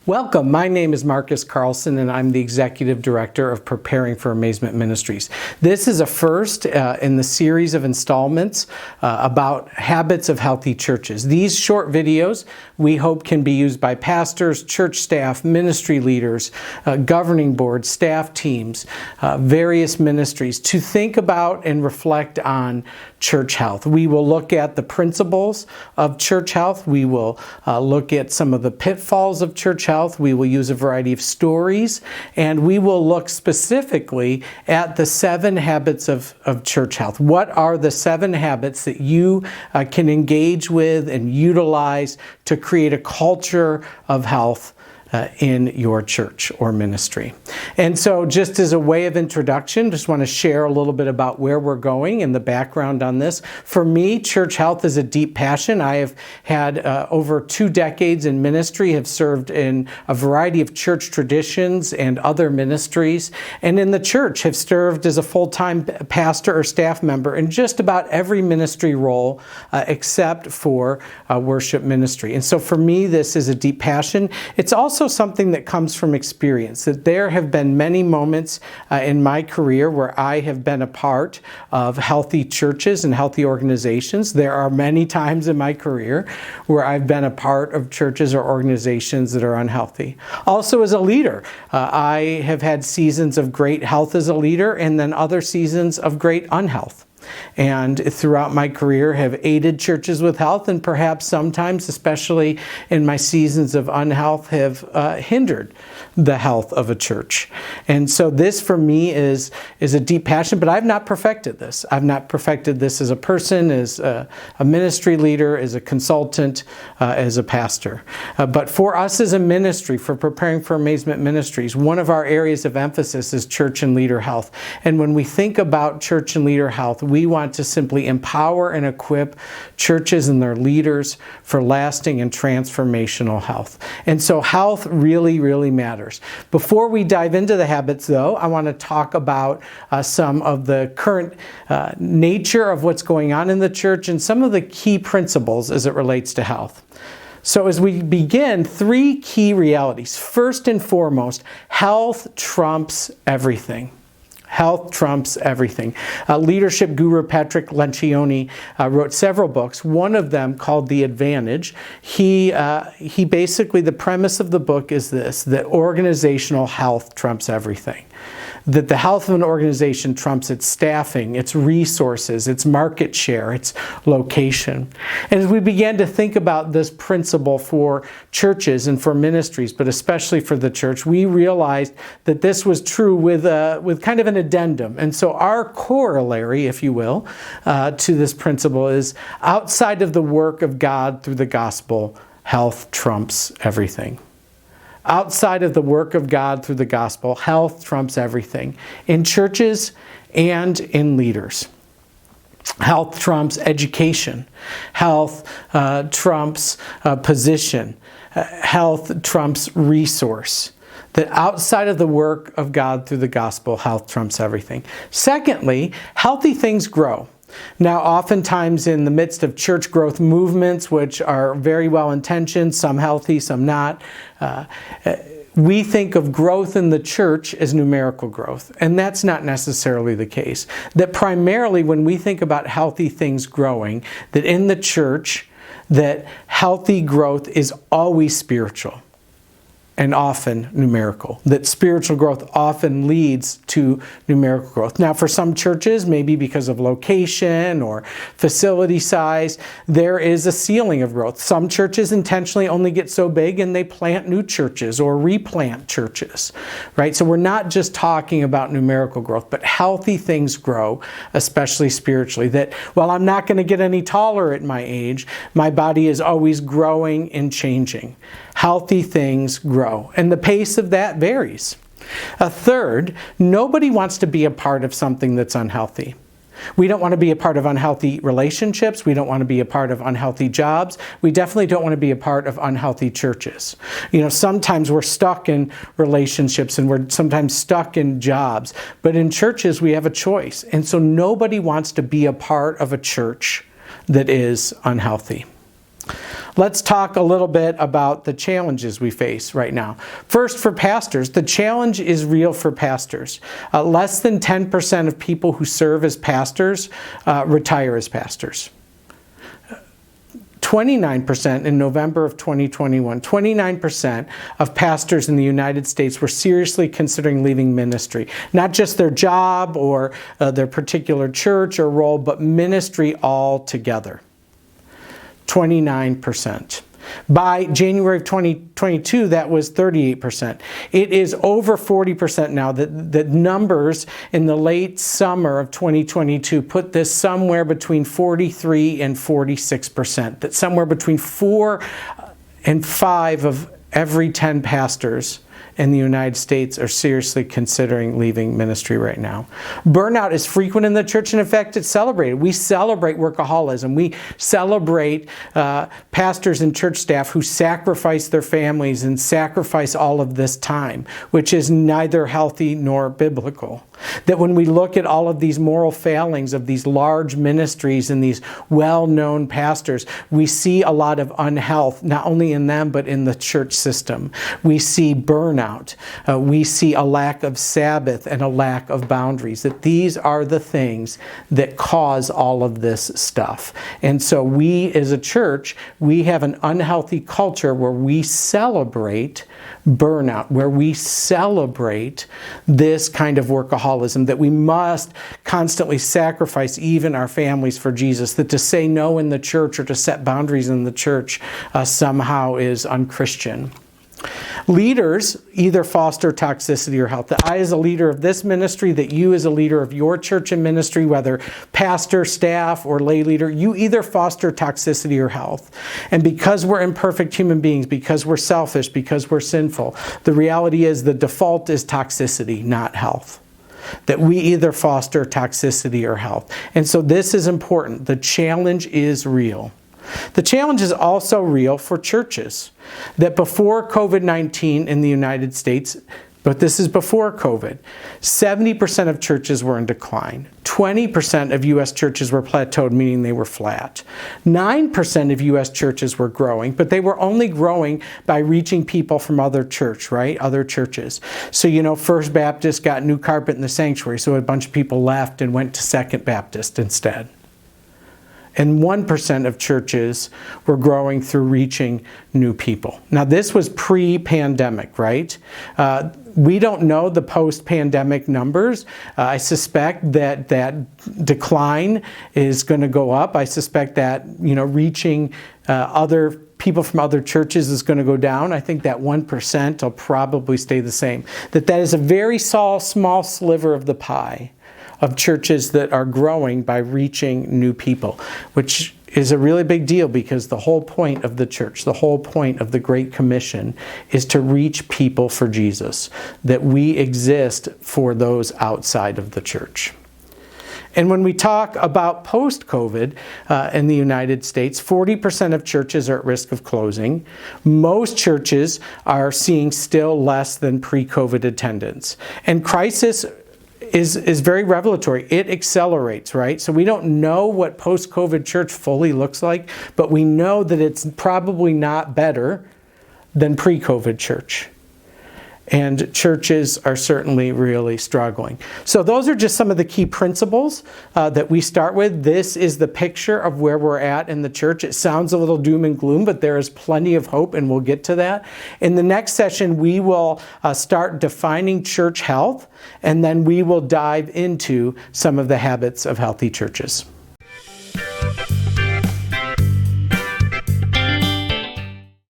Welcome. My name is Marcus Carlson, and I'm the Executive Director of Preparing for Amazement Ministries. This is a first in the series of installments about habits of healthy churches. These short videos we hope can be used by pastors, church staff, ministry leaders, governing boards, staff teams, various ministries to think about and reflect on church health. We will look at the principles of church health. We will look at some of the pitfalls of church health. We will use a variety of stories, and we will look specifically at the 7 habits of church health. What are the 7 habits that you can engage with and utilize to create a culture of health in your church or ministry? And so just as a way of introduction, just want to share a little bit about where we're going and the background on this. For me, church health is a deep passion. I have had over 2 decades in ministry, have served in a variety of church traditions and other ministries, and in the church have served as a full-time pastor or staff member in just about every ministry role except for worship ministry. And so for me, this is a deep passion. It's also something that comes from experience, that there have been many moments in my career where I have been a part of healthy churches and healthy organizations. There are many times in my career where I've been a part of churches or organizations that are unhealthy. Also as a leader, I have had seasons of great health as a leader and then other seasons of great unhealth. And throughout my career have aided churches with health, and perhaps sometimes, especially in my seasons of unhealth, have hindered the health of a church. And so this for me is a deep passion, but I've not perfected this. I've not perfected this as a person, as a ministry leader, as a consultant, as a pastor. But for us as a ministry, for Preparing for Amazement Ministries, one of our areas of emphasis is church and leader health. And when we think about church and leader health, we want to simply empower and equip churches and their leaders for lasting and transformational health. And so health really, really matters. Before we dive into the habits, though, I want to talk about some of the current nature of what's going on in the church and some of the key principles as it relates to health. So as we begin, 3 key realities. First and foremost, health trumps everything. Health trumps everything. Leadership guru Patrick Lencioni wrote several books. One of them called The Advantage. He basically, the premise of the book is this, that organizational health trumps everything. That the health of an organization trumps its staffing, its resources, its market share, its location. And as we began to think about this principle for churches and for ministries, but especially for the church, we realized that this was true with kind of an addendum. And so our corollary, if you will, to this principle is outside of the work of God through the gospel, health trumps everything. Outside of the work of God through the gospel, health trumps everything in churches and in leaders. Health trumps education. Health trumps position. Health trumps resource. That outside of the work of God through the gospel, health trumps everything. Secondly, healthy things grow. Now, oftentimes in the midst of church growth movements, which are very well intentioned, some healthy, some not, we think of growth in the church as numerical growth, and that's not necessarily the case. That primarily when we think about healthy things growing, that in the church, that healthy growth is always spiritual and often numerical. That spiritual growth often leads to numerical growth. Now, for some churches, maybe because of location or facility size, there is a ceiling of growth. Some churches intentionally only get so big and they plant new churches or replant churches, right? So we're not just talking about numerical growth, but healthy things grow, especially spiritually. That while I'm not going to get any taller at my age, my body is always growing and changing. Healthy things grow, and the pace of that varies. A third, nobody wants to be a part of something that's unhealthy. We don't want to be a part of unhealthy relationships. We don't want to be a part of unhealthy jobs. We definitely don't want to be a part of unhealthy churches. You know, sometimes we're stuck in relationships and we're sometimes stuck in jobs, but in churches we have a choice. And so nobody wants to be a part of a church that is unhealthy. let's talk a little bit about the challenges we face right now. First, for pastors, the challenge is real for pastors. Less than 10% of people who serve as pastors retire as pastors. 29% in November of 2021, 29% of pastors in the United States were seriously considering leaving ministry. Not just their job or their particular church or role, but ministry altogether. 29%. By January of 2022, that was 38%. It is over 40% now. The numbers in the late summer of 2022 put this somewhere between 43 and 46%. That somewhere between 4 and 5 of every 10 pastors in the United States are seriously considering leaving ministry right now. Burnout is frequent in the church, and in fact, it's celebrated. We celebrate workaholism. We celebrate pastors and church staff who sacrifice their families and sacrifice all of this time, which is neither healthy nor biblical. That when we look at all of these moral failings of these large ministries and these well-known pastors, we see a lot of unhealth, not only in them, but in the church system. We see burnout. We see a lack of Sabbath and a lack of boundaries. That these are the things that cause all of this stuff. And so we, as a church, we have an unhealthy culture where we celebrate burnout, where we celebrate this kind of workaholism, that we must constantly sacrifice even our families for Jesus, that to say no in the church or to set boundaries in the church somehow is unchristian. Leaders either foster toxicity or health. That I, as a leader of this ministry, that you, as a leader of your church and ministry, whether pastor, staff, or lay leader, you either foster toxicity or health. And because we're imperfect human beings, because we're selfish, because we're sinful, the reality is the default is toxicity, not health. That we either foster toxicity or health. And so this is important. The challenge is real. The challenge is also real for churches. That before COVID-19 in the United States, but this is before COVID, 70% of churches were in decline. 20% of U.S. churches were plateaued, meaning they were flat. 9% of U.S. churches were growing, but they were only growing by reaching people from other church, right? Other churches. So, First Baptist got new carpet in the sanctuary, so a bunch of people left and went to Second Baptist instead. And 1% of churches were growing through reaching new people. Now, this was pre-pandemic, right? We don't know the post-pandemic numbers. I suspect that decline is going to go up. I suspect that, reaching other people from other churches is going to go down. I think that 1% will probably stay the same. That is a very small sliver of the pie of churches that are growing by reaching new people, which is a really big deal because the whole point of the church, the whole point of the Great Commission is to reach people for Jesus, that we exist for those outside of the church. And when we talk about post-COVID in the United States, 40% of churches are at risk of closing. Most churches are seeing still less than pre-COVID attendance. And crisis is very revelatory. It accelerates, right? So we don't know what post-COVID church fully looks like, but we know that it's probably not better than pre-COVID church. And churches are certainly really struggling. So those are just some of the key principles that we start with. This is the picture of where we're at in the church. It sounds a little doom and gloom, but there is plenty of hope, and we'll get to that. In the next session, we will start defining church health, and then we will dive into some of the habits of healthy churches.